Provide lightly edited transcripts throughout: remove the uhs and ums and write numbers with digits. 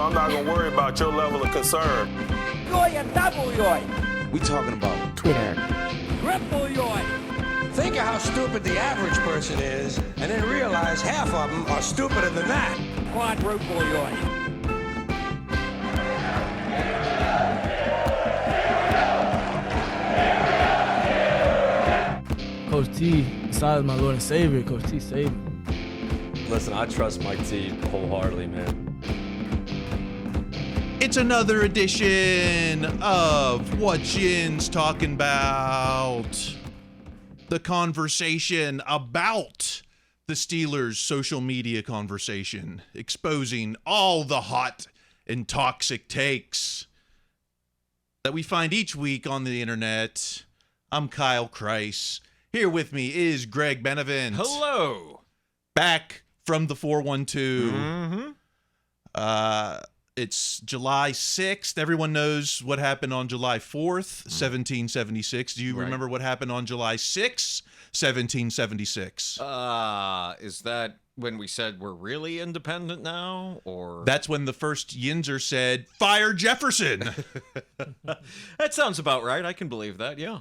I'm not going to worry about your level of concern. Yoy and double yoy. We talking about Twitter. Triple yoy. Think of how stupid the average person is, and then realize half of them are stupider than that. Quadruple yoy. Coach T, besides my Lord and Savior, Coach T saved me. Listen, I trust Mike T wholeheartedly, man. It's another edition of What Jin's Talking About. The conversation about the Steelers' social media conversation, exposing all the hot and toxic takes that we find each week on the internet. I'm Kyle Kreis. Here with me is Greg Benevent. Hello. Back from the 412. It's July 6th. Everyone knows what happened on July 4th, 1776. Do you remember what happened on July 6th, 1776? Is that when we said we're really independent now, or? That's when the first Yinzer said, "Fire Jefferson." That sounds about right. I can believe that, yeah.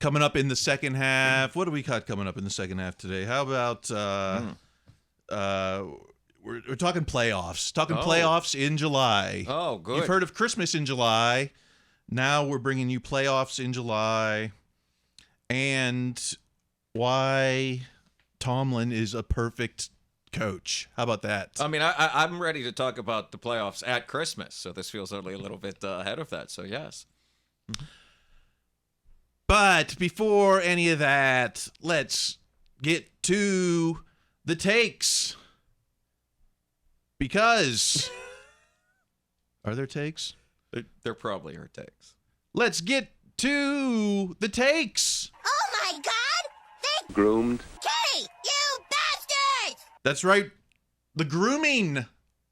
Coming up in the second half. What do we got coming up in the second half today? How about we're talking playoffs. Playoffs in July. Oh, good. You've heard of Christmas in July. Now we're bringing you playoffs in July. And why Tomlin is a perfect coach. How about that? I mean, I'm ready to talk about the playoffs at Christmas, so this feels only a little bit ahead of that, so yes. But before any of that, let's get to the takes. Because are there takes? There probably are takes. Let's get to the takes. Oh my God! They Groomed. Kenny, you bastards! That's right. The grooming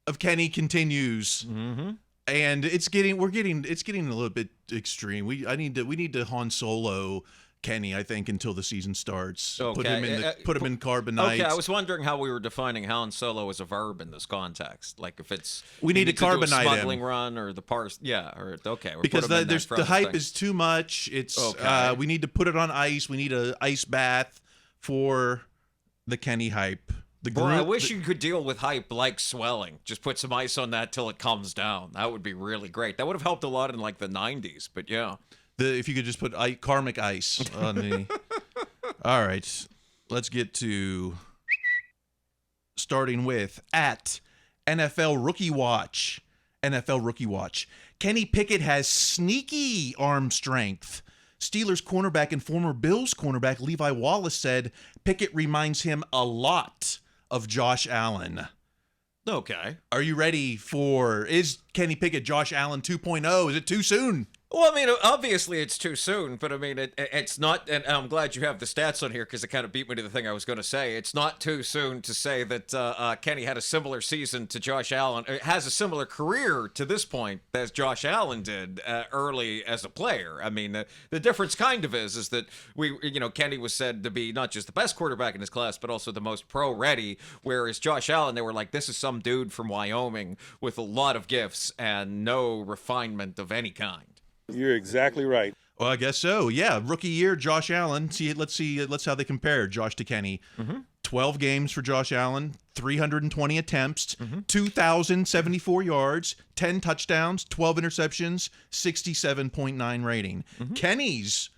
of Kenny continues. Mm-hmm. And it's getting a little bit extreme. We need to Han Solo Kenny, I think, until the season starts. Okay. Put him in carbonite. Okay, I was wondering how we were defining Han Solo as a verb in this context. Like if it's we need to carbonite do a smuggling him. run or the parse. Yeah, or okay. Because the hype is too much. It's okay. We need to put it on ice. We need an ice bath for the Kenny hype. I wish you could deal with hype like swelling. Just put some ice on that till it calms down. That would be really great. That would have helped a lot in like the 90s, but yeah. If you could just put karmic ice on the... All right. Let's get to starting with at NFL Rookie Watch. NFL Rookie Watch. Kenny Pickett has sneaky arm strength. Steelers cornerback and former Bills cornerback Levi Wallace said Pickett reminds him a lot of Josh Allen. Okay. Are you ready is Kenny Pickett Josh Allen 2.0? Is it too soon? Well, I mean, obviously it's too soon, but I mean, it's not, and I'm glad you have the stats on here because it kind of beat me to the thing I was going to say. It's not too soon to say that Kenny had a similar season to Josh Allen, has a similar career to this point as Josh Allen did early as a player. I mean, the difference kind of is that Kenny was said to be not just the best quarterback in his class, but also the most pro-ready, whereas Josh Allen, they were like, this is some dude from Wyoming with a lot of gifts and no refinement of any kind. You're exactly right. Well, I guess so. Yeah, rookie year, Josh Allen. Let's how they compare Josh to Kenny. 12 games for Josh Allen, 320 attempts, 2,074 yards, 10 touchdowns, 12 interceptions, 67.9 rating. Kenny's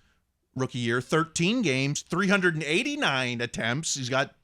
rookie year, 13 games, 389 attempts. He's got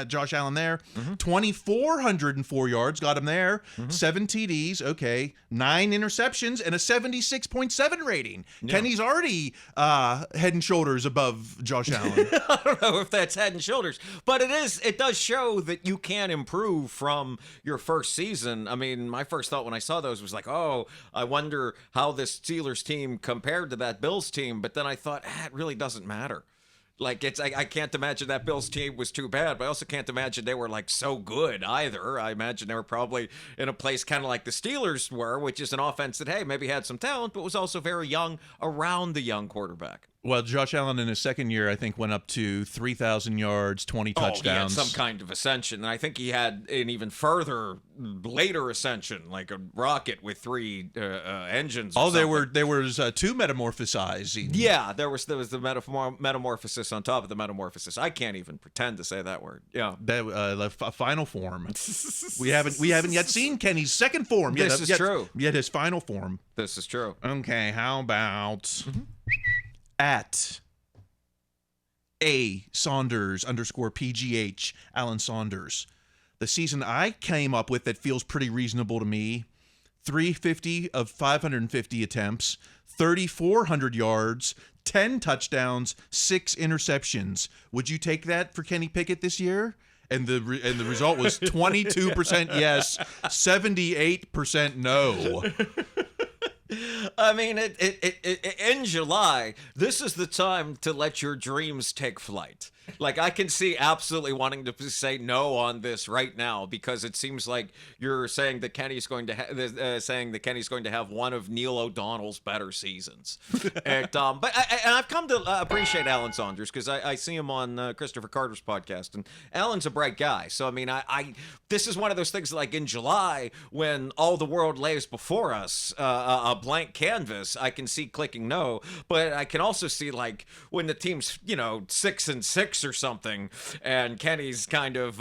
Josh Allen there, 2,404 yards, got him there, 7 TDs, okay, 9 interceptions, and a 76.7 rating. Yeah. Kenny's already head and shoulders above Josh Allen. I don't know if that's head and shoulders, but it does show that you can improve from your first season. I mean, my first thought when I saw those was like, oh, I wonder how this Steelers team compared to that Bills team, but then I thought, it really doesn't matter. Like, I can't imagine that Bills team was too bad, but I also can't imagine they were, like, so good either. I imagine they were probably in a place kind of like the Steelers were, which is an offense that, hey, maybe had some talent, but was also very young around the young quarterback. Well, Josh Allen in his second year, I think, went up to 3,000 yards, 20 touchdowns. He had some kind of ascension, and I think he had an even further later ascension, like a rocket with 3 engines. Or something. there was 2 metamorphosizing. Yeah, there was the metamorphosis on top of the metamorphosis. I can't even pretend to say that word. Yeah, The final form. we haven't yet seen Kenny's second form. This is true. Yet his final form. This is true. Okay, how about at A Saunders _PGH Alan Saunders? The season I came up with that feels pretty reasonable to me: 350 of 550 attempts, 3,400 yards, 10 touchdowns, 6 interceptions. Would you take that for Kenny Pickett this year? And the result was 22% yes, 78% no. I mean, in July, this is the time to let your dreams take flight. Like, I can see absolutely wanting to say no on this right now, because it seems like you're saying that Kenny's going to have one of Neil O'Donnell's better seasons. But I've come to appreciate Alan Saunders, because I see him on Christopher Carter's podcast, and Alan's a bright guy. So I mean, this is one of those things, like in July when all the world lays before us a blank canvas, I can see clicking no, but I can also see, like, when the team's 6-6 or something, and Kenny's kind of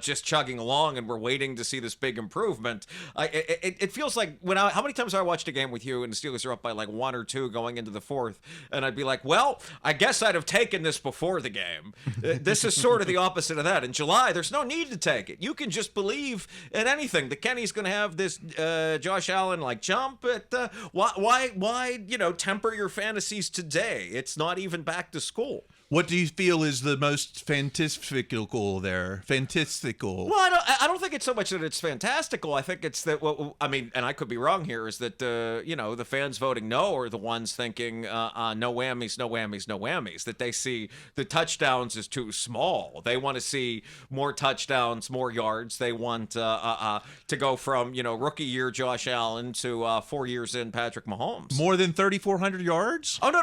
just chugging along, and we're waiting to see this big improvement. It feels like how many times I watched a game with you and the Steelers are up by like 1 or 2 going into the 4th, and I'd be like, well, I guess I'd have taken this before the game. This is sort of the opposite of that. In July, there's no need to take it. You can just believe in anything that Kenny's going to have this Josh Allen like jump. But why temper your fantasies today? It's not even back to school. What do you feel is the most fantastical there? Fantastical. Well, I don't think it's so much that it's fantastical. I think it's that, I mean, and I could be wrong here, is that, the fans voting no are the ones thinking no whammies, no whammies, no whammies, that they see the touchdowns is too small. They want to see more touchdowns, more yards. They want to go from, rookie year Josh Allen to 4 years in Patrick Mahomes. More than 3,400 yards? Oh, no.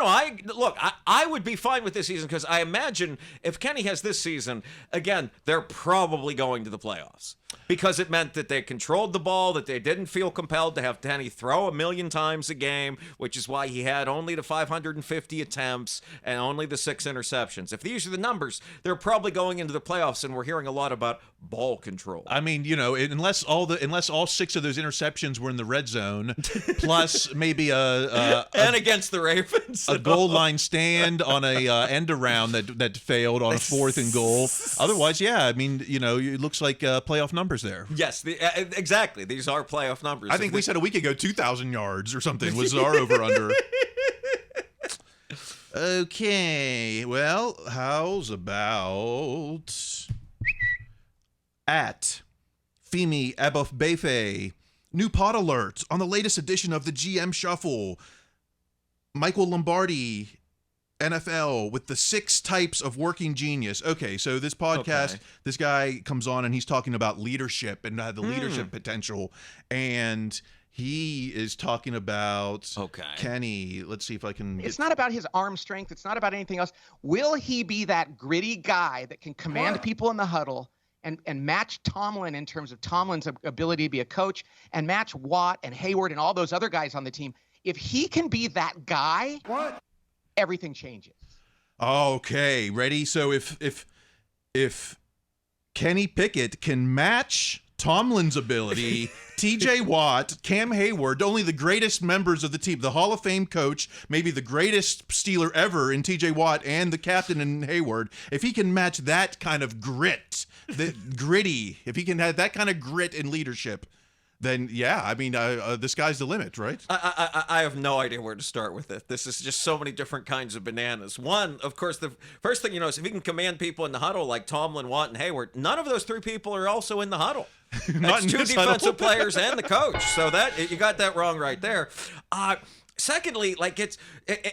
I would be fine with this season, because I imagine if Kenny has this season, again, they're probably going to the playoffs, because it meant that they controlled the ball, that they didn't feel compelled to have Kenny throw 1 million times a game, which is why he had only the 550 attempts and only the 6 interceptions. If these are the numbers, they're probably going into the playoffs, and we're hearing a lot about ball control. I mean, unless all 6 of those interceptions were in the red zone, plus maybe and against the Ravens, a goal line stand on a end around that failed on a 4th and goal. Otherwise, yeah, I mean, it looks like playoff numbers there. Yes, exactly. These are playoff numbers. I think we said a week ago 2,000 yards or something was our over-under. Okay, well, how's about at Femi Abofbefe? New pod alerts on the latest edition of the GM Shuffle. Michael Lombardi, NFL, with the 6 types of working genius. Okay, so this podcast, This guy comes on and he's talking about leadership and the leadership potential, and he is talking about Kenny. Let's see if I can. It's not about his arm strength. It's not about anything else. Will he be that gritty guy that can command people in the huddle and match Tomlin in terms of Tomlin's ability to be a coach, and match Watt and Hayward and all those other guys on the team? If he can be that guy, everything changes. Okay, ready? So if Kenny Pickett can match Tomlin's ability, TJ Watt, Cam Hayward, only the greatest members of the team, the Hall of Fame coach, maybe the greatest Steeler ever in TJ Watt, and the captain in Hayward, if he can match that kind of grit, if he can have that kind of grit and leadership, then yeah, I mean, the sky's the limit, right? I have no idea where to start with it. This is just so many different kinds of bananas. One, of course, the first thing is if he can command people in the huddle like Tomlin, Watt, and Hayward, none of those 3 people are also in the huddle. Not That's 2 defensive players and the coach. So that you got that wrong right there. Secondly, like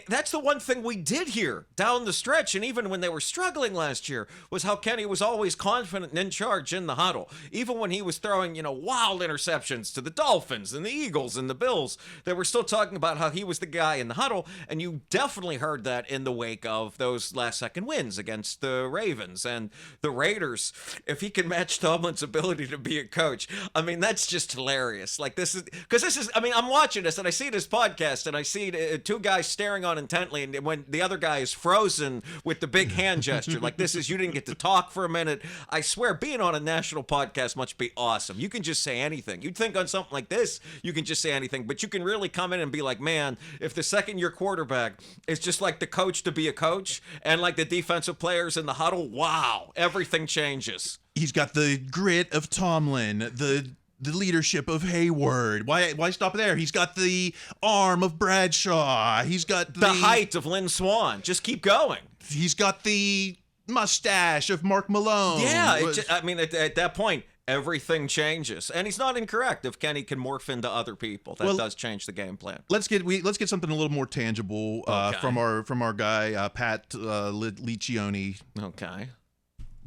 that's the one thing we did here down the stretch, and even when they were struggling last year, was how Kenny was always confident and in charge in the huddle. Even when he was throwing, wild interceptions to the Dolphins and the Eagles and the Bills, they were still talking about how he was the guy in the huddle, and you definitely heard that in the wake of those last-second wins against the Ravens and the Raiders. If he can match Tomlin's ability to be a coach, I mean, that's just hilarious. Like, I'm watching this, and I see this podcast, and I see two guys staring on intently, and when the other guy is frozen with the big hand gesture, like you didn't get to talk for a minute. I swear, being on a national podcast must be awesome. You can just say anything. You'd think on something like this, you can just say anything, but you can really come in and be like, man, if the second-year quarterback is just like the coach to be a coach, and like the defensive players in the huddle, wow, everything changes. He's got the grit of Tomlin, the leadership of Hayward. Why stop there? He's got the arm of Bradshaw. He's got the height of Lynn Swann. Just keep going. He's got the mustache of Mark Malone. Yeah, at that point, everything changes, and he's not incorrect. If Kenny can morph into other people, that does change the game plan. Let's get something a little more tangible from our guy Pat Liccione. Okay.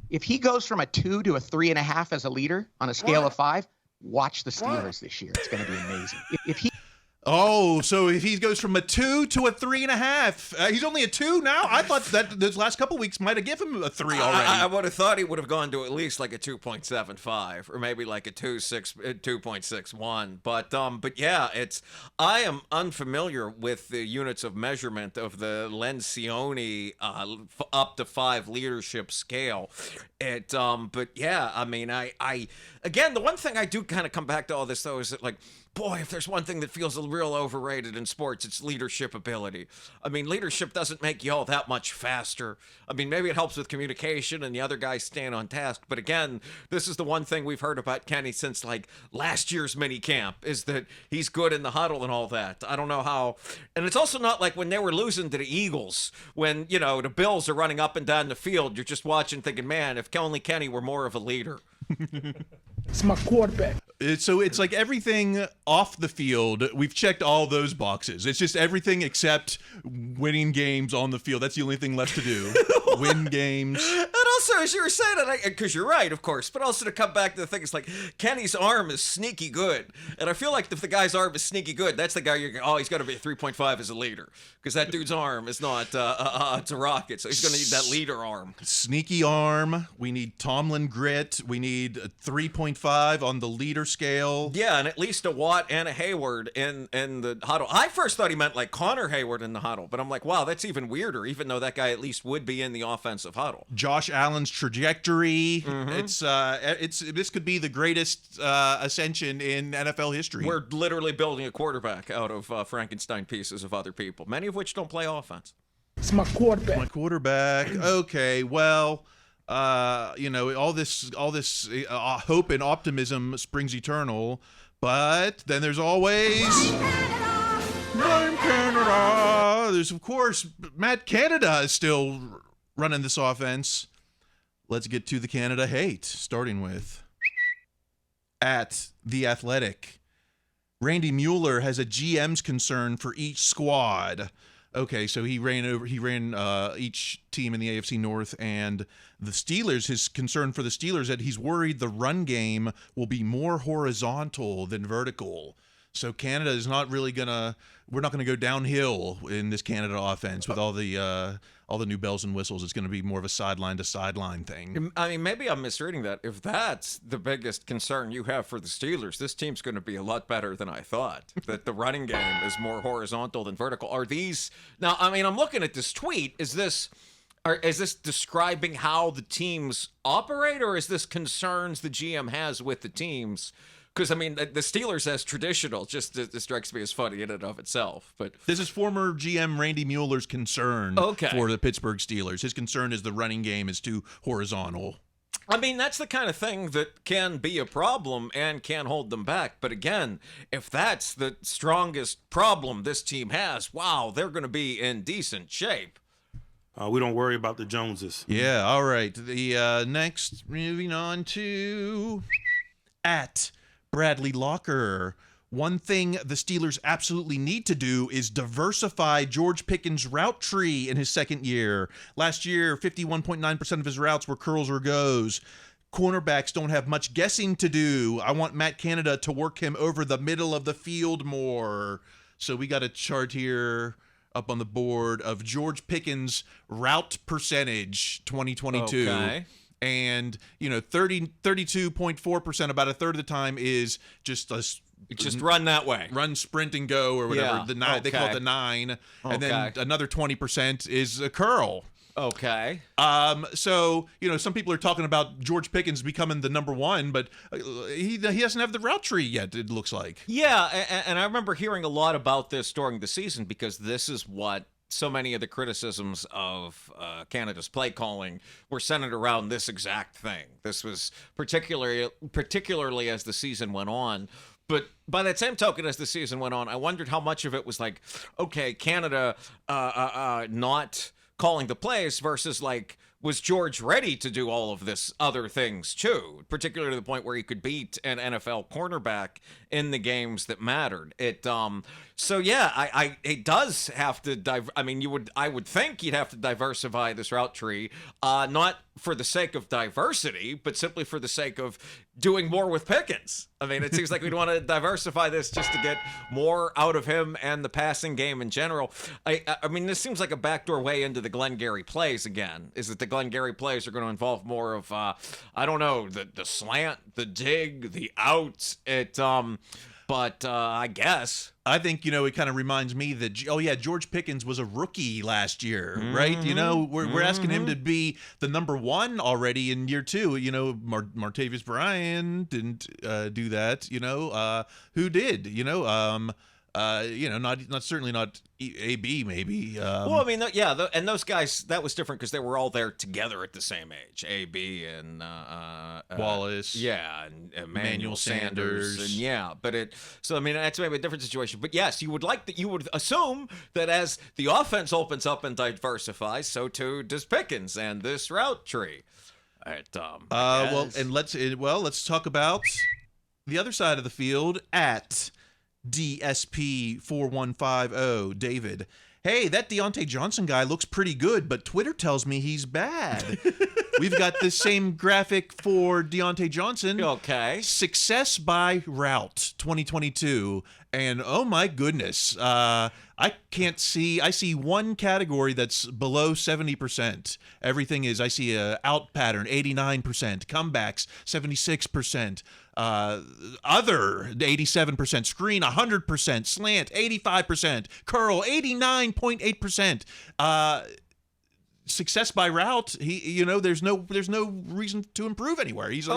If he goes from a 2 to a 3.5 as a leader on a scale of 5, watch the Steelers this year. It's going to be amazing. So if he goes from a 2 to a 3.5, he's only a 2 now? I thought that those last couple weeks might have given him a 3 already. I would have thought he would have gone to at least like a 2.75 or maybe like a 2.61. But yeah, I am unfamiliar with the units of measurement of the Lencioni up to 5 leadership scale. But yeah, I mean, I again, the one thing I do kind of come back to all this though is that, like, boy, if there's one thing that feels real overrated in sports, it's leadership ability. I mean, leadership doesn't make you all that much faster. I mean, maybe it helps with communication and the other guys staying on task. But again, this is the one thing we've heard about Kenny since like last year's mini camp, is that he's good in the huddle and all that. I don't know how. And it's also not like when they were losing to the Eagles, when, the Bills are running up and down the field, you're just watching thinking, man, if only Kenny were more of a leader. It's my quarterback. So it's like everything off the field, we've checked all those boxes. It's just everything except winning games on the field. That's the only thing left to do. Win games. And also, as you were saying, because you're right, of course, but also to come back to the thing, it's like Kenny's arm is sneaky good. And I feel like if the guy's arm is sneaky good, that's the guy he's got to be a 3.5 as a leader. Because that dude's arm is not it's a rocket, so he's going to need that leader arm. Sneaky arm. We need Tomlin grit. We need a 3.5 on the leader scale. Yeah, and at least a Watt and a Hayward in the huddle. I first thought he meant like Connor Hayward in the huddle, but I'm like, wow, that's even weirder, even though that guy at least would be in the offensive huddle. Josh Allen's trajectory. Mm-hmm. This could be the greatest ascension in NFL history. We're literally building a quarterback out of Frankenstein pieces of other people, many of which don't play offense. It's my quarterback. My quarterback. Okay, well, all this hope and optimism springs eternal, but then there's always Canada. There's, of course, Matt Canada is still running this offense. Let's get to the Canada hate, starting with at The Athletic. Randy Mueller has a GM's concern for each squad. Okay, so he ran each team in the AFC North, and the Steelers, his concern for the Steelers, that he's worried the run game will be more horizontal than vertical. So Canada is not really we're not gonna go downhill in this Canada offense with all the new bells and whistles. It's gonna be more of a sideline to sideline thing. I mean, maybe I'm misreading that. If that's the biggest concern you have for the Steelers, this team's going to be a lot better than I thought. That the running game is more horizontal than vertical. Are these now? I mean, I'm looking at this tweet. Is this describing how the teams operate, or is this concerns the GM has with the teams? Because, I mean, the Steelers as traditional just strikes me as funny in and of itself. But this is former GM Randy Mueller's concern for the Pittsburgh Steelers. His concern is the running game is too horizontal. I mean, that's the kind of thing that can be a problem and can hold them back. But again, if that's the strongest problem this team has, wow, they're going to be in decent shape. We don't worry about the Joneses. Yeah, all right. The next, moving on to at Bradley Locker. One thing the Steelers absolutely need to do is diversify George Pickens' route tree in his second year. Last year, 51.9% of his routes were curls or goes. Cornerbacks don't have much guessing to do. I want Matt Canada to work him over the middle of the field more. So we got a chart here up on the board of George Pickens' route percentage 2022. Okay. And, 32.4%, about a third of the time, is just run that way. Run, sprint, and go, or whatever. Yeah, The nine, They call it the 9. And then Okay. another 20% is a curl. Okay. So, some people are talking about George Pickens becoming the number 1, but he doesn't have the route tree yet, it looks like. Yeah, and I remember hearing a lot about this during the season because this is what so many of the criticisms of Canada's play calling were centered around this exact thing. This was particularly as the season went on. But by that same token, as the season went on, I wondered how much of it was like, okay, Canada not calling the plays versus like, was George ready to do all of this other things too, particularly to the point where he could beat an NFL cornerback in the games that mattered? It does have to I would think you'd have to diversify this route tree, not for the sake of diversity, but simply for the sake of doing more with Pickens. I mean, it seems like we'd want to diversify this just to get more out of him and the passing game in general. I mean, this seems like a backdoor way into the Glengarry plays again. Is that the Glengarry plays are going to involve more of, the slant, the dig, the out. But I guess. I think, it kind of reminds me that, George Pickens was a rookie last year, right? We're asking him to be the number 1 already in year 2. Martavis Bryant didn't do that, who did, not certainly not AB maybe. Well, I mean, and those guys, that was different because they were all there together at the same age. AB and Wallace, and Emmanuel Sanders, Sanders. and that's maybe a different situation. But yes, you would assume that as the offense opens up and diversifies, so too does Pickens and this route tree. Let's talk about the other side of the field at DSP4150, David. Hey, that Deontay Johnson guy looks pretty good, but Twitter tells me he's bad. We've got the same graphic for Deontay Johnson. Okay. Success by route 2022. And oh my goodness, I see one category that's below 70%. Everything is, I see a out pattern, 89%, comebacks, 76%. Other 87%, screen 100%, slant 85%, curl 89.8%. Success by route, there's no reason to improve anywhere. He's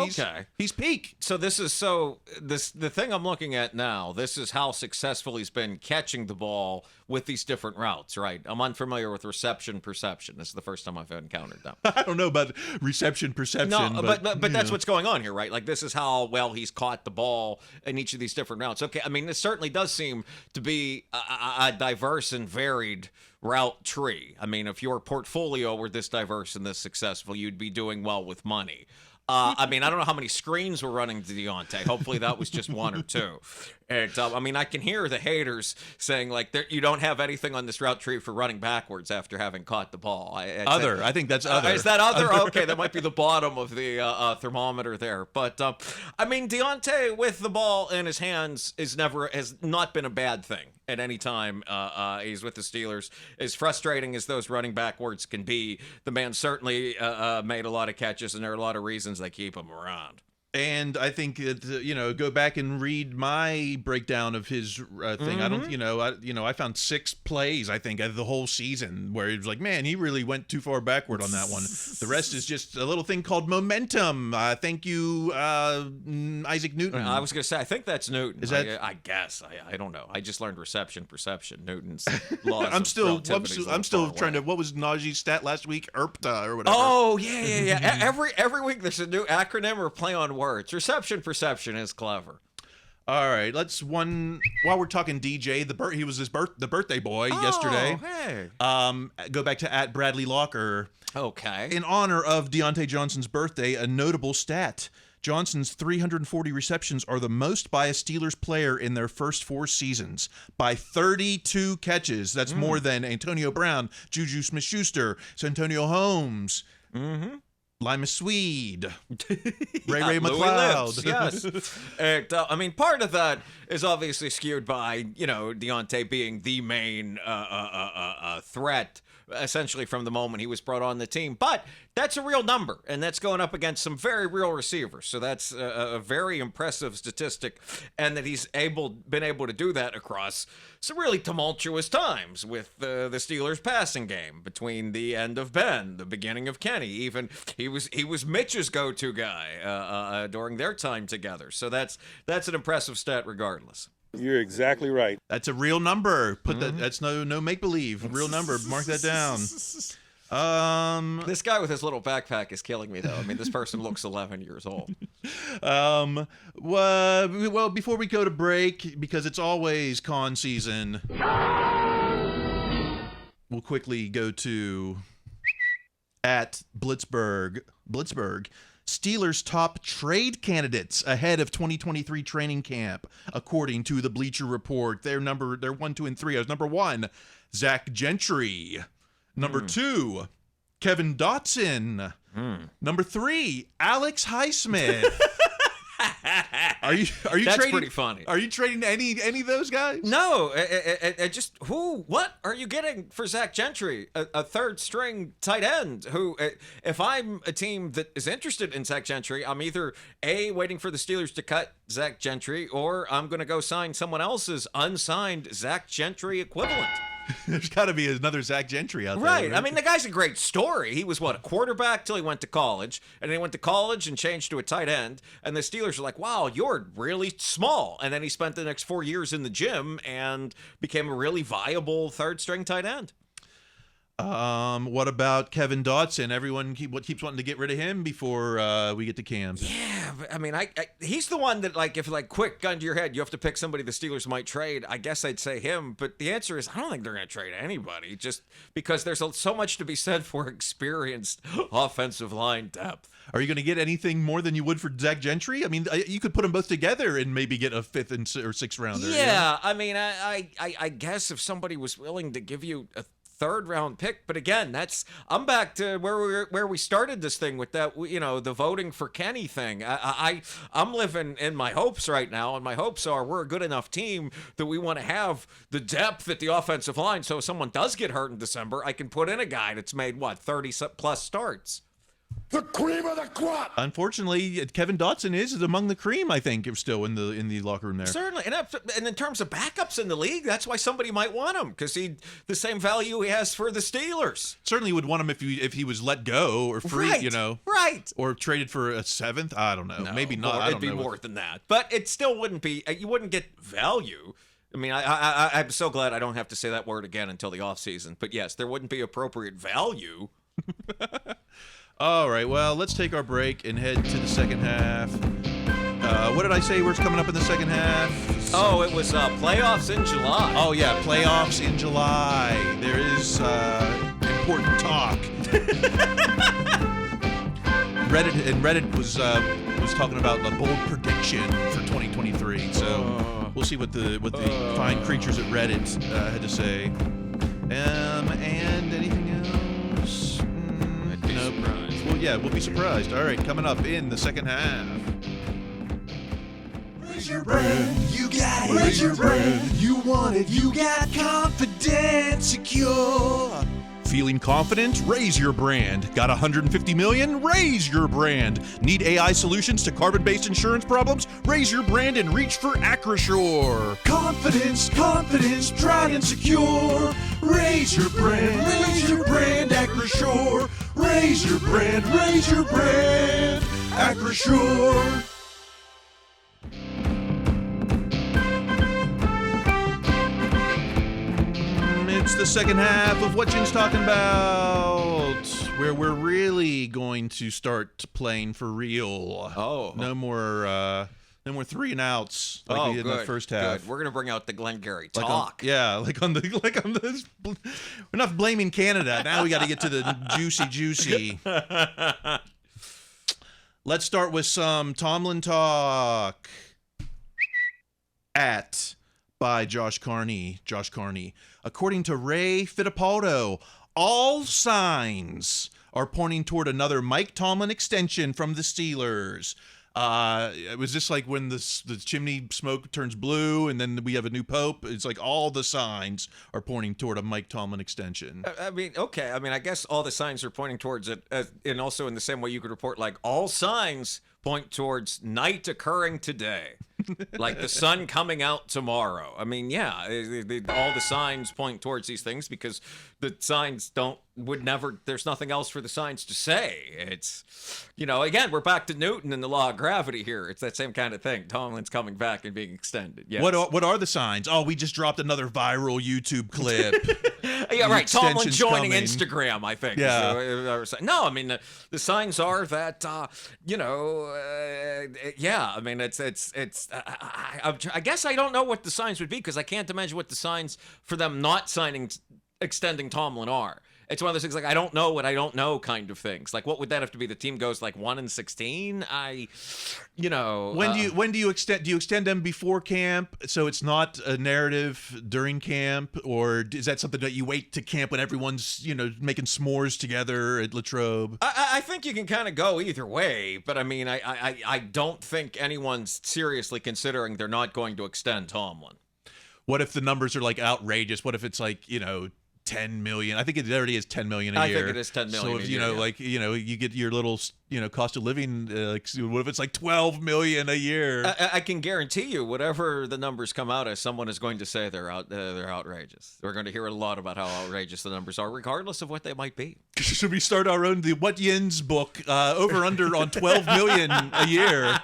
peak. So the thing I'm looking at now, this is how successful he's been catching the ball with these different routes, right? I'm unfamiliar with reception perception. This is the first time I've encountered them. I don't know about reception perception. No, but that's what's going on here, right? Like, this is how well he's caught the ball in each of these different routes. Okay, I mean, this certainly does seem to be a diverse and varied route tree. I mean, if your portfolio were this diverse and this successful, you'd be doing well with money. I mean, I don't know how many screens were running to Deontay. Hopefully that was just 1 or 2. And, I mean, I can hear the haters saying, like, you don't have anything on this route tree for running backwards after having caught the ball. I think that's other. Is that other? Okay, that might be the bottom of the thermometer there. But, I mean, Deontay with the ball in his hands has not been a bad thing at any time he's with the Steelers. As frustrating as those running backwards can be, the man certainly made a lot of catches, and there are a lot of reasons they keep him around. And I think that, go back and read my breakdown of his thing. I don't, I found 6 plays, I think, of the whole season where it was like, man, he really went too far backward on that one. The rest is just a little thing called momentum. Thank you, Isaac Newton. I was going to say, I think that's Newton. Is that? I guess. I don't know. I just learned reception perception. Newton's laws. I'm still trying to. What was Najee's stat last week? ERPTA or whatever. Oh yeah. Every week there's a new acronym or play on words. Reception perception is clever. All right, while we're talking DJ, he was the birthday boy yesterday. Hey. Go back to @Bradley Locker. Okay. In honor of Deontay Johnson's birthday, a notable stat: Johnson's 340 receptions are the most by a Steelers player in their first 4 seasons by 32 catches. That's more than Antonio Brown, Juju Smith-Schuster, Santonio Holmes, Lima Swede, Ray Louis McLeod. Lips, yes. And, I mean, part of that is obviously skewed by, Deontay being the main threat, essentially from the moment he was brought on the team. But that's a real number, and that's going up against some very real receivers. So that's a very impressive statistic, and that he's been able to do that across some really tumultuous times with the Steelers' passing game between the end of Ben, the beginning of Kenny. Even he was Mitch's go-to guy during their time together. So that's an impressive stat regardless. You're exactly right. That's a real number. That's no make-believe. Real number. Mark that down. This guy with his little backpack is killing me, though. I mean, this person looks 11 years old. Well, before we go to break, because it's always con season, we'll quickly go to at Blitzberg. Steelers' top trade candidates ahead of 2023 training camp, according to the Bleacher Report. They're 1, 2, and 3. As number 1, Zach Gentry. Number 2, Kevin Dotson. Number 3, Alex Highsmith. Are you That's trading? pretty funny. Are you trading any of those guys? No, just what are you getting for Zach Gentry, a third string tight end? Who, if I'm a team that is interested in Zach Gentry, I'm either waiting for the Steelers to cut Zach Gentry, or I'm going to go sign someone else's unsigned Zach Gentry equivalent. There's got to be another Zach Gentry out there. Right. I mean, the guy's a great story. He was, a quarterback till he went to college. And then he went to college and changed to a tight end. And the Steelers are like, wow, you're really small. And then he spent the next 4 years in the gym and became a really viable third-string tight end. What about Kevin Dotson? Everyone keeps wanting to get rid of him before we get to camp. Yeah, but, I mean, he's the one that, if quick gun to your head, you have to pick somebody the Steelers might trade. I guess I'd say him. But the answer is I don't think they're going to trade anybody, just because there's so much to be said for experienced offensive line depth. Are you going to get anything more than you would for Zach Gentry? I mean, you could put them both together and maybe get a 5th or 6th rounder. Yeah, I mean, I guess if somebody was willing to give you a 3rd round pick, but again, I'm back to where we started this thing with that, the voting for Kenny thing. I'm living in my hopes right now, and my hopes are we're a good enough team that we want to have the depth at the offensive line, so if someone does get hurt in December, I can put in a guy that's made 30 plus starts. The cream of the crop. Unfortunately, Kevin Dotson is among the cream, I think, still in the locker room there. Certainly. And in terms of backups in the league, that's why somebody might want him, because he's the same value he has for the Steelers. Certainly would want him if he was let go or free, right, Right. Or traded for a 7th. I don't know. No, maybe not. It'd be more than that. But it still wouldn't be, you wouldn't get value. I mean, I'm so glad I don't have to say that word again until the offseason. But yes, there wouldn't be appropriate value. All right, well, let's take our break and head to the second half. What did I say what's coming up in the second half? Oh, it was playoffs in July. Oh, yeah, playoffs in July. There is important talk. Reddit was talking about a bold prediction for 2023. So we'll see what the fine creatures at Reddit had to say. And anything else? Nope. Well, yeah, we'll be surprised. All right, coming up in the second half. Raise your brand, you got it. Raise your brand, you want it. You got confidence, secure. Feeling confident? Raise your brand. Got 150 million? Raise your brand. Need AI solutions to carbon-based insurance problems? Raise your brand and reach for Acrisure. Confidence, tried and secure. Raise your brand, Acrisure. Raise your brand, Acrisure. It's the second half of what Jim's talking about, where we're really going to start playing for real. Oh, no more 3 and outs like we did in the first half. Good. We're gonna bring out the Glengarry talk. We're not blaming Canada. Now we got to get to the juicy. Let's start with some Tomlin talk. By Josh Carney. Josh Carney. According to Ray Fittipaldo, all signs are pointing toward another Mike Tomlin extension from the Steelers. It was just like when the chimney smoke turns blue and then we have a new pope. It's like all the signs are pointing toward a Mike Tomlin extension. I mean, okay. I mean, I guess all the signs are pointing towards it. And also in the same way you could report, like, all signs point towards night occurring today. Like the sun coming out tomorrow. I mean, yeah, all the signs point towards these things because the signs there's nothing else for the signs to say. It's, again, we're back to Newton and the law of gravity here. It's that same kind of thing. Tomlin's coming back and being extended. Yes. What are the signs? Oh, we just dropped another viral YouTube clip. Yeah, right. Tomlin joining coming. Instagram, I think. Yeah. No, I mean, the signs are that, yeah, I mean, I guess I don't know what the signs would be because I can't imagine what the signs for them not extending Tomlin are. It's one of those things like I don't know what I don't know kind of things. Like what would that have to be? The team goes like 1-16. When do you extend? Do you extend them before camp so it's not a narrative during camp, or is that something that you wait to camp when everyone's making s'mores together at Latrobe? I think you can kind of go either way, but I mean I don't think anyone's seriously considering they're not going to extend Tomlin. What if the numbers are like outrageous? What if it's like 10 million? I think it already is 10 million a year. I think it is 10 million. So if a year, you get your little cost of living. What if it's like 12 million a year? I can guarantee you, whatever the numbers come out as, someone is going to say they're outrageous. We're going to hear a lot about how outrageous the numbers are, regardless of what they might be. Should we start our own What Yins book? Over under on 12 million a year.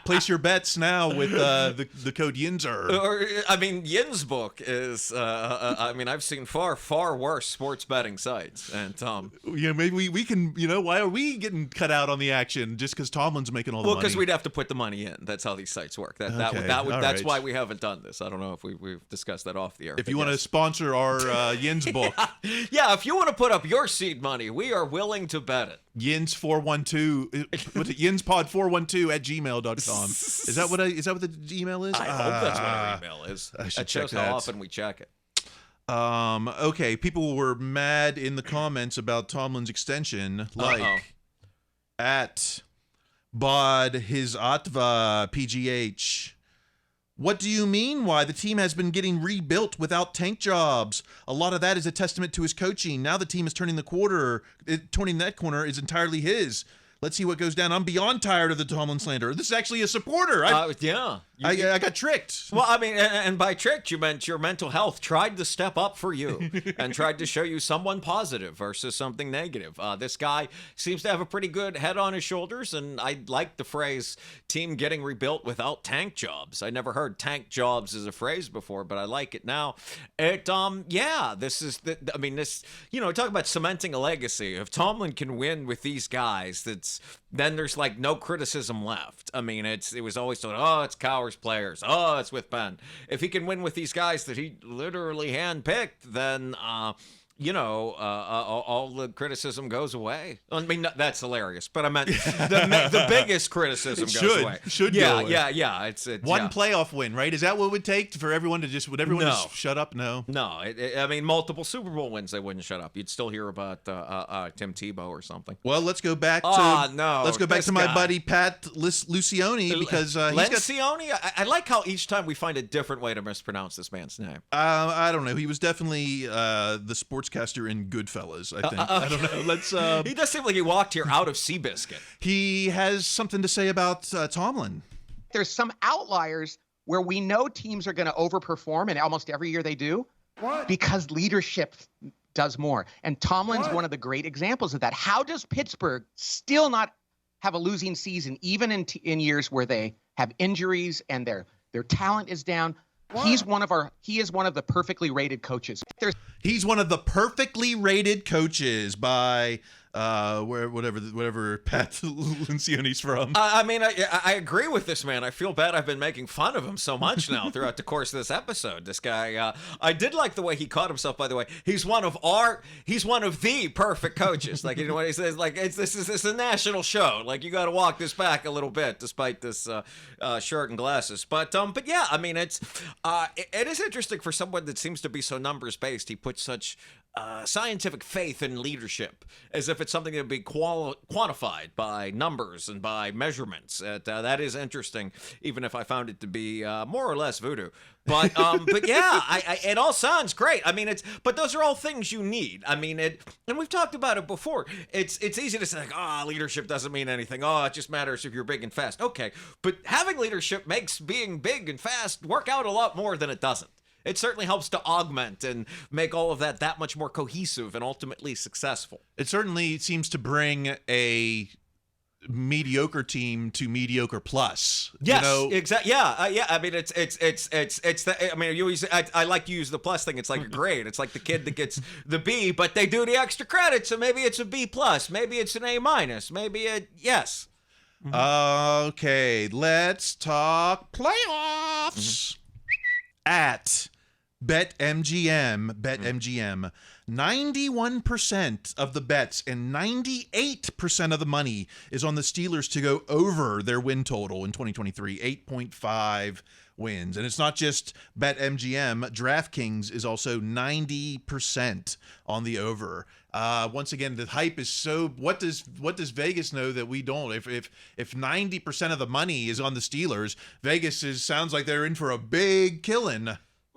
Place your bets now with the code Yinzer. Or I mean, Yin's book is. I mean, I've seen far worse sports betting sites, and maybe we can. Why are we getting cut out on the action just because Tomlin's making all the money? Well, because we'd have to put the money in. That's how these sites work. That's right. why we haven't done this. I don't know if we've discussed that off the air. If you want to sponsor our Yin's book, yeah, if you want to put up your seed money, we are willing to bet it. Yins 412. What's it? Yinspod412 at gmail.com. Is that what the email is? I hope that's what our email is. I should that shows check that. how often we check it. Okay, people were mad in the comments about Tomlin's extension, like at Bod his Atva PGH. What do you mean why the team has been getting rebuilt without tank jobs? A lot of that is a testament to his coaching. Now the team is turning that corner is entirely his. Let's see what goes down. I'm beyond tired of the Tomlin slander. This is actually a supporter. Yeah. I got tricked. Well, I mean, and by tricked, you meant your mental health tried to step up for you and tried to show you someone positive versus something negative. This guy seems to have a pretty good head on his shoulders, and I like the phrase team getting rebuilt without tank jobs. I never heard tank jobs as a phrase before, but I like it now. This is, talk about cementing a legacy. If Tomlin can win with these guys, then there's like no criticism left. I mean, it was always thought, it's Cowher's players. It's with Ben. If he can win with these guys that he literally handpicked, then all the criticism goes away. I mean, that's hilarious, but I meant the biggest criticism goes away. Should go away. Yeah. It's one playoff win, right? Is that what it would take for everyone to just shut up? No. I mean, multiple Super Bowl wins, they wouldn't shut up. You'd still hear about Tim Tebow or something. Well, let's go back to my buddy Pat Lucioni because Lencioni. I like how each time we find a different way to mispronounce this man's name. I don't know. He was definitely the sportscaster in Goodfellas, I think. I don't know. Let's. He does seem like he walked here out of Seabiscuit. He has something to say about Tomlin. There's some outliers where we know teams are going to overperform, and almost every year they do. What? Because leadership does more. And Tomlin's one of the great examples of that. How does Pittsburgh still not have a losing season, even in years where they have injuries and their talent is down? What? He is one of the perfectly rated coaches. He's one of the perfectly rated coaches by whatever Pat Lencioni's from. I mean, I agree with this man. I feel bad I've been making fun of him so much now throughout the course of this episode. This guy, I did like the way he caught himself, by the way. He's one of the perfect coaches. Like, you know what he says? Like, this is a national show. Like, you got to walk this back a little bit, despite this shirt and glasses. But yeah, I mean, it is interesting for someone that seems to be so numbers based. He puts such scientific faith in leadership, as if it's something that would be quantified by numbers and by measurements. That is interesting, even if I found it to be more or less voodoo. But yeah, it all sounds great. I mean, but those are all things you need. I mean, and we've talked about it before. It's easy to say, like, leadership doesn't mean anything. It just matters if you're big and fast. Okay, but having leadership makes being big and fast work out a lot more than it doesn't. It certainly helps to augment and make all of that much more cohesive and ultimately successful. It certainly seems to bring a mediocre team to mediocre plus. Yes, you know? exactly. Yeah. I mean, it's the. I mean, you always. I like to use the plus thing. It's like a grade. It's like the kid that gets the B, but they do the extra credit, so maybe it's a B plus. Maybe it's an A minus. Maybe yes. Okay, let's talk playoffs. At BetMGM, 91% of the bets and 98% of the money is on the Steelers to go over their win total in 2023, 8.5 wins. And it's not just BetMGM. DraftKings is also 90% on the over. Once again, the hype is so. What does Vegas know that we don't? If 90% of the money is on the Steelers, Vegas sounds like they're in for a big killing.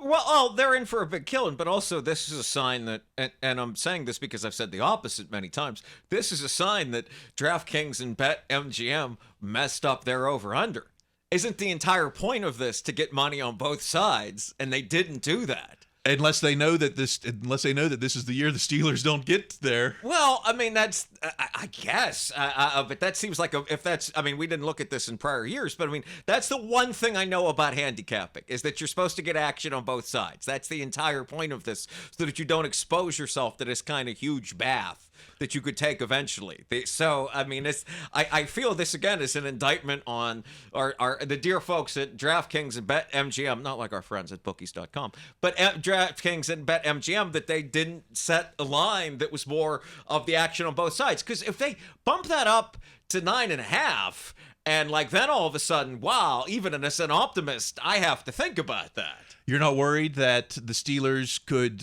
Well, they're in for a big killing, but also this is a sign that, and I'm saying this because I've said the opposite many times, this is a sign that DraftKings and BetMGM messed up their over-under. Isn't the entire point of this to get money on both sides, and they didn't do that? Unless they know that this is the year the Steelers don't get there. Well, I mean, that's, I guess, but that seems like I mean, we didn't look at this in prior years, but I mean, that's the one thing I know about handicapping, is that you're supposed to get action on both sides. That's the entire point of this, so that you don't expose yourself to this kind of huge bath that you could take eventually. So, I mean, I feel this, again, is an indictment on the dear folks at DraftKings and BetMGM, not like our friends at bookies.com, but at DraftKings and BetMGM, that they didn't set a line that was more of the action on both sides. Because if they bump that up to 9.5, and like then all of a sudden, wow, even as an optimist, I have to think about that. You're not worried that the Steelers could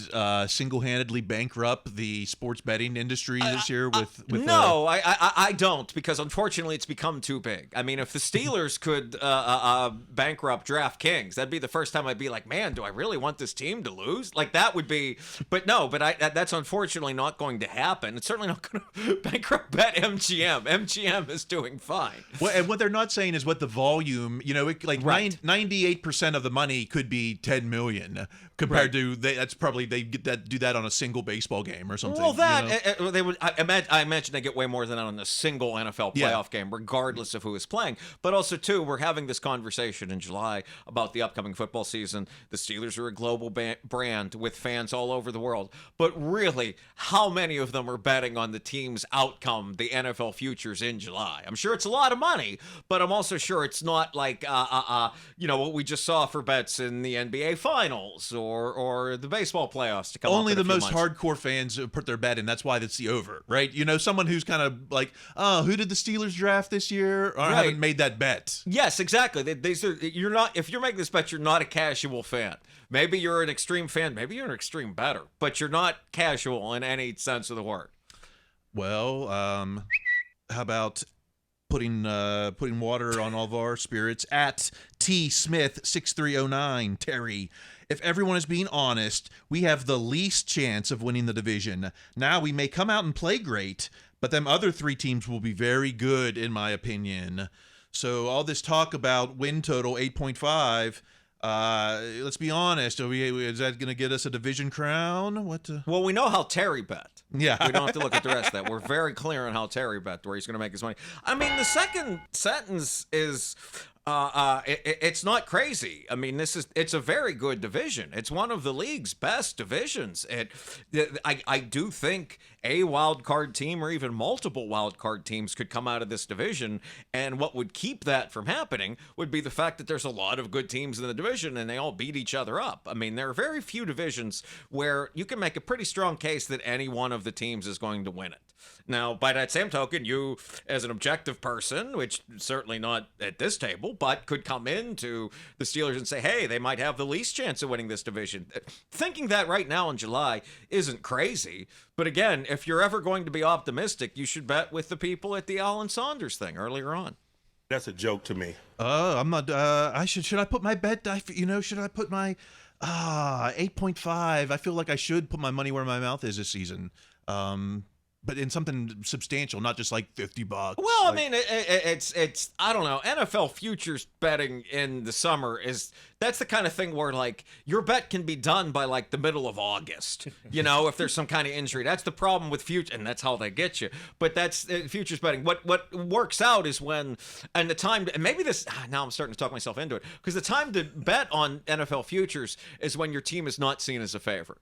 single-handedly bankrupt the sports betting industry this year with No, I don't, because unfortunately it's become too big. I mean, if the Steelers could bankrupt DraftKings, that'd be the first time I'd be like, man, do I really want this team to lose? Like, that would be, but no, that's unfortunately not going to happen. It's certainly not going to bankrupt BetMGM. MGM is doing fine. Well, and what they're not saying is what the volume, like right. 98% of the money could be 10 million compared to that's probably they do that on a single baseball game or something. Well, they would. I imagine they get way more than that on a single NFL playoff game, regardless of who is playing. But also, too, we're having this conversation in July about the upcoming football season. The Steelers are a global brand with fans all over the world. But really, how many of them are betting on the team's outcome, the NFL futures in July? I'm sure it's a lot of money, but I'm also sure it's not like what we just saw for bets in the NBA Finals or the baseball playoffs to come only up in the a few most months. Hardcore fans put their bet in. That's why it's the over, right? Someone who's kind of like, who did the Steelers draft this year? Or I haven't made that bet. Yes, exactly. You're not, if you're making this bet, you're not a casual fan. Maybe you're an extreme fan. Maybe you're an extreme bettor, but you're not casual in any sense of the word. Well, how about putting water on all of our spirits at T Smith 6309 Terry? If everyone is being honest, we have the least chance of winning the division. Now we may come out and play great, but them other three teams will be very good, in my opinion. So all this talk about win total 8.5. Let's be honest. Is that going to get us a division crown? Well, we know how Terry bet. Yeah. We don't have to look at the rest of that. We're very clear on how Terry bet, where he's going to make his money. I mean, the second sentence is It's not crazy. I mean, it's a very good division. It's one of the league's best divisions. I do think a wild card team or even multiple wild card teams could come out of this division, and what would keep that from happening would be the fact that there's a lot of good teams in the division and they all beat each other up. I mean, there are very few divisions where you can make a pretty strong case that any one of the teams is going to win it. Now, by that same token, you, as an objective person, which certainly not at this table, but could come into the Steelers and say, hey, they might have the least chance of winning this division. Thinking that right now in July isn't crazy. But again, if you're ever going to be optimistic, you should bet with the people at the Alan Saunders thing earlier on. That's a joke to me. I'm not. Should I put my bet? Should I put my 8.5? I feel like I should put my money where my mouth is this season. But in something substantial, not just like $50. Well, I mean, it's I don't know. NFL futures betting in the summer that's the kind of thing where like your bet can be done by like the middle of August. If there's some kind of injury, that's the problem with future, and that's how they get you. But that's futures betting. What works out is when, and the time, and maybe this now I'm starting to talk myself into it, because the time to bet on NFL futures is when your team is not seen as a favorite.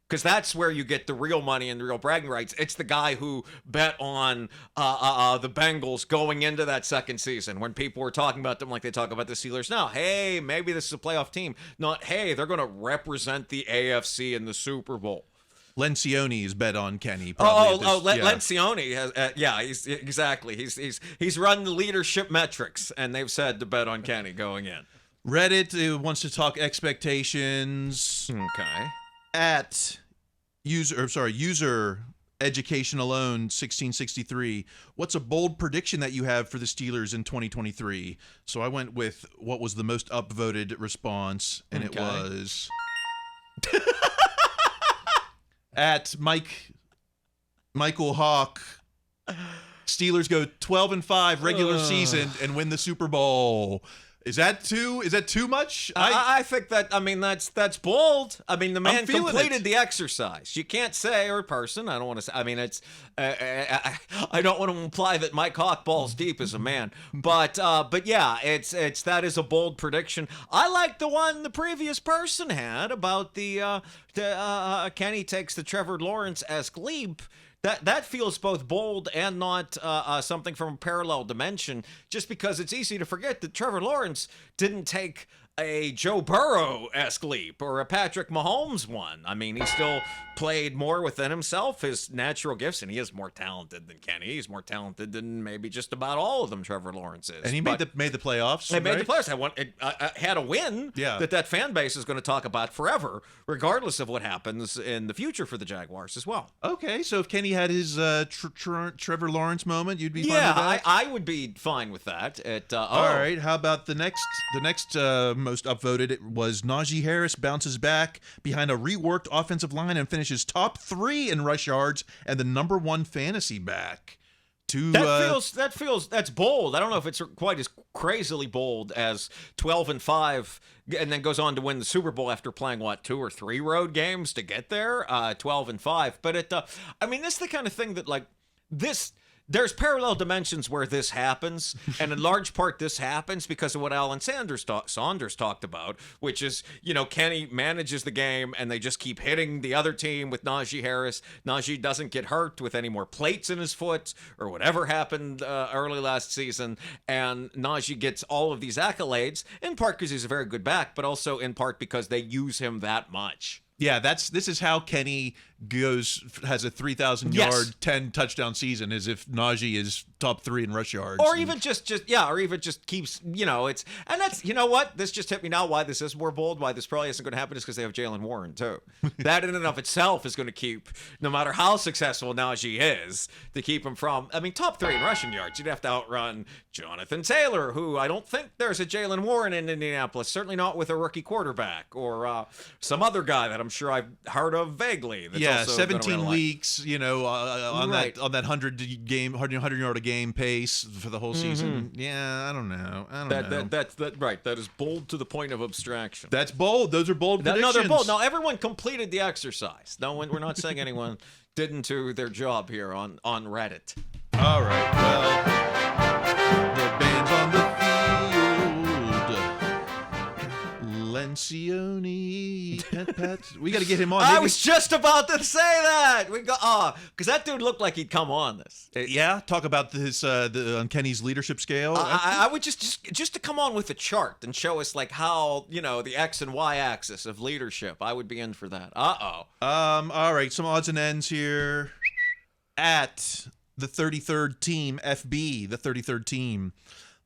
Because that's where you get the real money and the real bragging rights. It's the guy who bet on the Bengals going into that second season when people were talking about them like they talk about the Steelers now. Hey, maybe this is a playoff team. Not, hey, they're going to represent the AFC in the Super Bowl. Lencioni is bet on Kenny. Lencioni has, he's exactly. He's run the leadership metrics, and they've said to bet on Kenny going in. Reddit wants to talk expectations. Okay. At user education alone 1663. What's a bold prediction that you have for the Steelers in 2023? So I went with what was the most upvoted response, and it was at Michael Hawk. Steelers go 12-5 regular season and win the Super Bowl. Is that too much? I think that, I mean, that's bold. I mean, the man completed the exercise. You can't say, or person, I don't want to say, I mean, it's, I don't want to imply that Mike Hawk balls deep as a man, but yeah, that is a bold prediction. I like the one the previous person had about the Kenny takes the Trevor Lawrence-esque leap. That feels both bold and not something from a parallel dimension, just because it's easy to forget that Trevor Lawrence didn't take a Joe Burrow-esque leap or a Patrick Mahomes one. I mean, he still played more within himself, his natural gifts, and he is more talented than Kenny. He's more talented than maybe just about all of them, Trevor Lawrence is. And he made the playoffs. He made the playoffs. I had a win that fan base is going to talk about forever, regardless of what happens in the future for the Jaguars as well. Okay, so if Kenny had his Trevor Lawrence moment, you'd be fine with that? I would be fine with that. All right, how about the next most upvoted? It was Najee Harris bounces back behind a reworked offensive line and finishes top 3 in rush yards and the #1 fantasy back. That's bold. I don't know if it's quite as crazily bold as 12-5 and then goes on to win the Super Bowl after playing 2 or 3 road games to get there. 12-5, but I mean, this is the kind of thing that like this. There's parallel dimensions where this happens, and in large part this happens because of what Alan Saunders talked about, which is, Kenny manages the game and they just keep hitting the other team with Najee Harris. Najee doesn't get hurt with any more plates in his foot or whatever happened early last season, and Najee gets all of these accolades, in part because he's a very good back, but also in part because they use him that much. Yeah, this is how Kenny has a 3,000 yard, 10 touchdown season, as if Najee is top 3 in rush yards, or even just keeps, it's, and that's, what, this just hit me now. Why this is more bold, why this probably isn't going to happen, is because they have Jaylen Warren too. That in and of itself is going to keep, no matter how successful Najee is, to keep him from, I mean, top 3 in rushing yards. You'd have to outrun Jonathan Taylor, who I don't think there's a Jaylen Warren in Indianapolis, certainly not with a rookie quarterback, or some other guy that I'm sure I've heard of vaguely. That's 17 weeks, on that 100 yard a game pace for the whole season. Yeah, I don't know. That's right. That is bold to the point of abstraction. That's bold. Those are bold predictions. No, they're bold. Now everyone completed the exercise. No one. We're not saying anyone didn't do their job here on Reddit. All right. Well, the band's on the field. Sione. Pet. We got to get him on. I Maybe- was just about to say that. We go, because that dude looked like he'd come on this. Yeah, talk about his on Kenny's leadership scale. I would just to come on with a chart and show us like how the X and Y axis of leadership. I would be in for that. All right, some odds and ends here. At the 33rd team, FB, the 33rd team,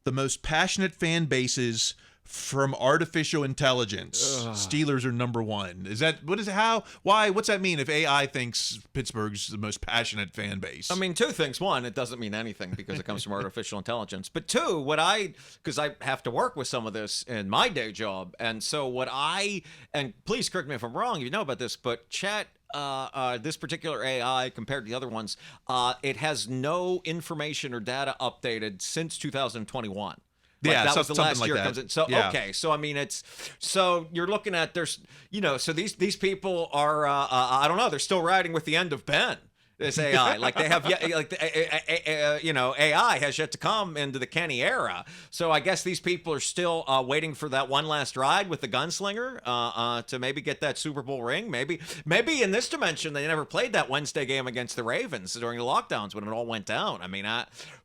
the most passionate fan bases from artificial intelligence. Steelers are number one. What's that mean if AI thinks Pittsburgh's the most passionate fan base? I mean, two things. One, it doesn't mean anything because it comes from artificial intelligence. But two, because I have to work with some of this in my day job. And so and please correct me if I'm wrong, you know about this, but Chat, this particular AI compared to the other ones, it has no information or data updated since 2021. That was the last year it comes in. So okay, so I mean you're looking at so these people are I don't know, they're still riding with the end of Ben. This AI, like they have yet, AI has yet to come into the Kenny era. So I guess these people are still waiting for that one last ride with the gunslinger to maybe get that Super Bowl ring. Maybe in this dimension they never played that Wednesday game against the Ravens during the lockdowns when it all went down. I mean,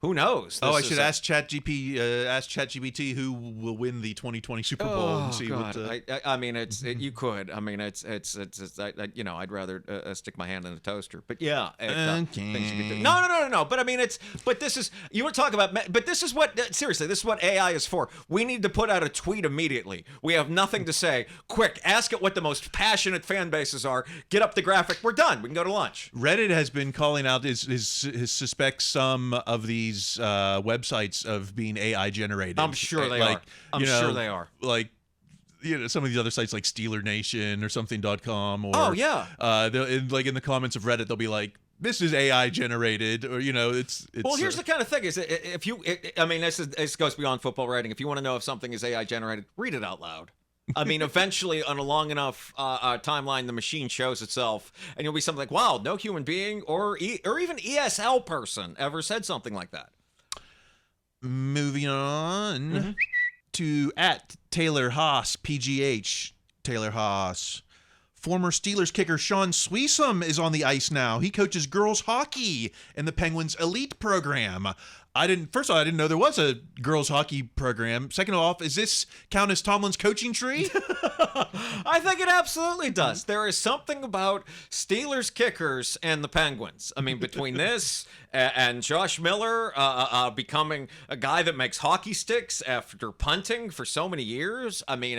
who knows? I should ask ChatGPT who will win the 2020 Super Bowl and see God. what. I mean, you could. I mean, it's I'd rather stick my hand in the toaster. But yeah. Things you could do. No. But I mean, this is, you were talking about, but this is seriously, this is what AI is for. We need to put out a tweet immediately. We have nothing to say. Quick, ask it what the most passionate fan bases are. Get up the graphic. We're done. We can go to lunch. Reddit has been calling out his suspects some of these websites of being AI generated. I'm sure they are. I'm sure they are. Like, some of these other sites like Steeler Nation or something.com or like in the comments of Reddit they'll be like, this is AI generated, or it's well, here's the kind of thing is this goes beyond football writing. If you want to know if something is AI generated, read it out loud. I mean, eventually on a long enough timeline, the machine shows itself, and you'll be something like, wow, no human being or even ESL person ever said something like that. Moving on to at Taylor Haas, PGH. Taylor Haas. Former Steelers kicker Sean Sweesum is on the ice now. He coaches girls hockey in the Penguins elite program. First of all, I didn't know there was a girls hockey program. Second off, is this count as Tomlin's coaching tree? I think it absolutely does. There is something about Steelers kickers and the Penguins. I mean, between this and Josh Miller becoming a guy that makes hockey sticks after punting for so many years. I mean,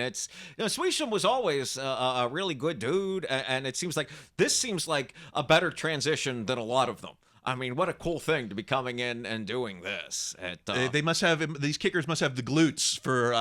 Sweesham was always a really good dude, and it seems like this seems like a better transition than a lot of them. I mean, what a cool thing to be coming in and doing this. They must have, these kickers must have the glutes for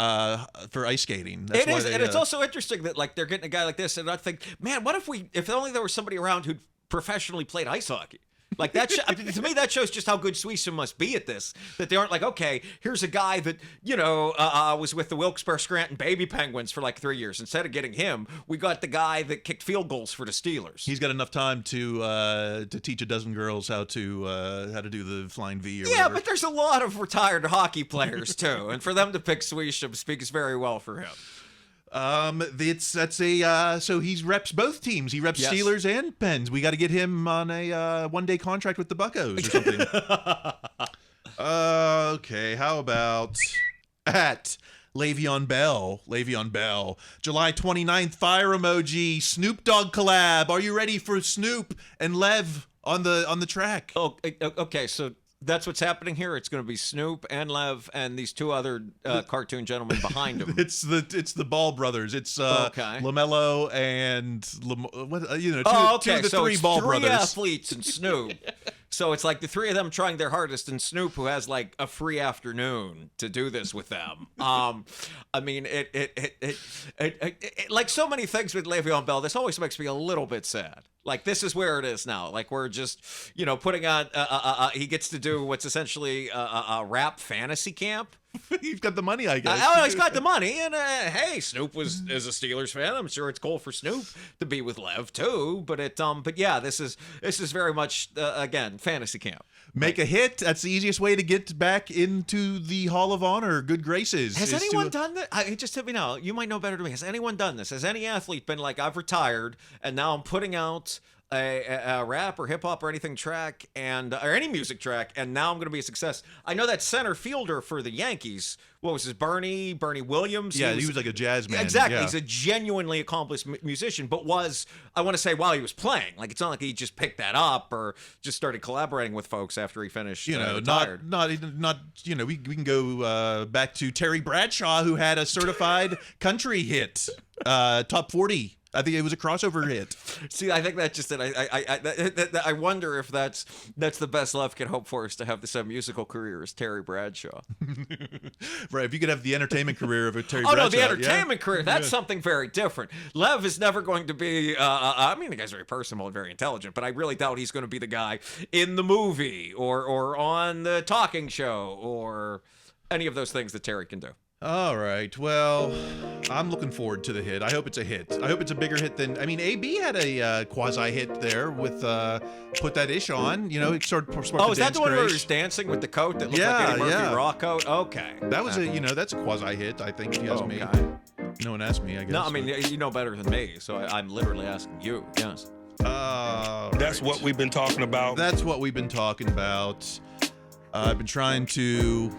ice skating. That's it is, and it's also interesting that like they're getting a guy like this, and I think, man, what if only there was somebody around who'd professionally played ice hockey. Like that, to me, that shows just how good Sweesham must be at this. That they aren't like, okay, here's a guy that was with the Wilkes-Barre Scranton Baby Penguins for like 3 years. Instead of getting him, we got the guy that kicked field goals for the Steelers. He's got enough time to teach a dozen girls how to do the flying V. Or yeah, whatever. But there's a lot of retired hockey players too, and for them to pick Sweesham speaks very well for him. So he reps both teams. He reps Steelers and Pens. We got to get him on a one-day contract with the Buccos or something. Okay, how about at Le'Veon Bell, July 29th, fire emoji, Snoop Dogg collab. Are you ready for Snoop and Lev on the track? Oh, okay, so that's what's happening here. It's going to be Snoop and Lev and these two other cartoon gentlemen behind him. It's the Ball brothers. It's LaMelo and two of the three Ball brothers. Three athletes and Snoop. So it's like the three of them trying their hardest, and Snoop, who has like a free afternoon to do this with them. I mean, it like so many things with Le'Veon Bell, this always makes me a little bit sad. Like, this is where it is now. Like, we're just, putting on, he gets to do what's essentially a rap fantasy camp. He's got the money, I guess. He's got the money, and hey, Snoop is a Steelers fan. I'm sure it's cool for Snoop to be with Lev too. But yeah, this is very much again fantasy camp. Make a hit. That's the easiest way to get back into the Hall of Honor, good graces. Has anyone done that? it just hit me now. You might know better than me. Has anyone done this? Has any athlete been like, I've retired and now I'm putting out a rap or hip hop or anything track or any music track, and now I'm going to be a success? I know that center fielder for the Yankees. What was his Bernie Williams? Yeah, he was like a jazz man. Exactly. Yeah. He's a genuinely accomplished musician, but I want to say, while he was playing. Like, it's not like he just picked that up or just started collaborating with folks after he finished. Retired. not. We can go back to Terry Bradshaw, who had a certified country hit, top 40. I think it was a crossover hit. See, I think that just that I wonder if that's the best love can hope for, is to have the same musical career as Terry Bradshaw. Right, if you could have the entertainment career of a Terry Bradshaw. Oh no, the entertainment career, that's something very different. Lev is never going to be, I mean, the guy's very personable and very intelligent, but I really doubt he's going to be the guy in the movie or on the talking show or any of those things that Terry can do. All right. Well, I'm looking forward to the hit. I hope it's a hit. I hope it's a bigger hit than. I mean, AB had a quasi hit there with "Put That Ish On." You know, it started. Oh, is that the one where he was dancing with the coat that looked like Eddie Murphy raw coat? Okay. That was that's a quasi hit. I think if you ask me. No one asked me. I guess. No, I mean you know better than me, so I'm literally asking you. Yes. That's what we've been talking about. That's what we've been talking about. I've been trying to.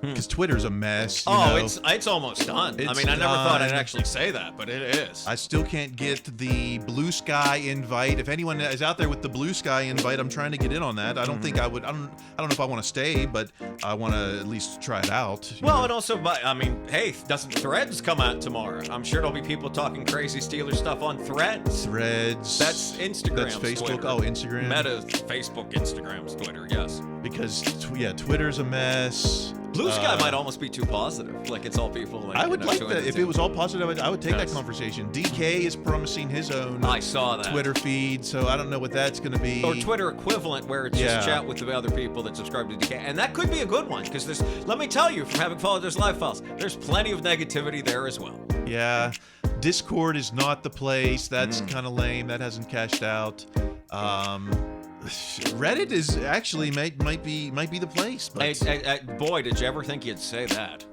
Because Twitter's a mess. It's almost done. I mean, I never thought I'd actually say that, but it is. I still can't get the Blue Sky invite. If anyone is out there with the Blue Sky invite, I'm trying to get in on that. I don't think I would. I don't know if I want to stay, but I want to at least try it out. Well, and also, I mean, hey, doesn't Threads come out tomorrow? I'm sure there'll be people talking crazy Steelers stuff on Threads. That's Instagram. That's Facebook. Twitter. Oh, Instagram. Meta, Facebook, Instagram's Twitter. Yes. Because Twitter's a mess. Blue Sky might almost be too positive. Like, it's all people. Like, I would like that. If it was all positive, I would take that conversation. DK is promising his own I saw that. Twitter feed, so I don't know what that's going to be. Or Twitter equivalent, where it's just chat with the other people that subscribe to DK. And that could be a good one, because let me tell you, from having followed those live files, there's plenty of negativity there as well. Yeah. Discord is not the place. That's kind of lame. That hasn't cashed out. Reddit is actually might be the place. But boy, did you ever think you'd say that?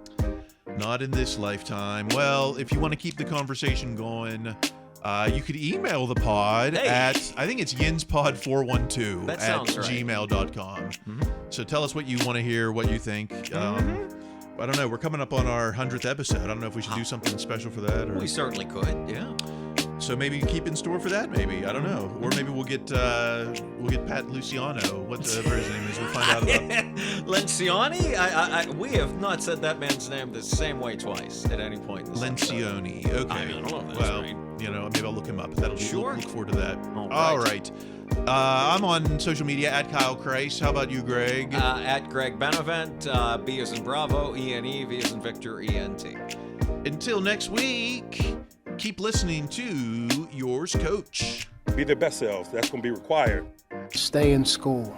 Not in this lifetime. Well, if you want to keep the conversation going, you could email the pod at, I think it's yinspod412 at gmail.com. So tell us what you want to hear, what you think. I don't know. We're coming up on our 100th episode. I don't know if we should do something special for that. Or... We certainly could, yeah. So maybe keep in store for that. Maybe, I don't know. Or maybe we'll get Pat Luciano. Whatever his name is, we'll find out about. Lencioni? We have not said that man's name the same way twice at any point. Lencioni. Okay. I don't know if that's well, right. Maybe I'll look him up. That'll look forward to that. All right. I'm on social media at Kyle Kreis. How about you, Greg? At Greg Benevent. B as in Bravo, E-N-E, V as in Victor, E-N-T. Until next week, keep listening to yours coach. Be their best selves. That's going to be required. Stay in school.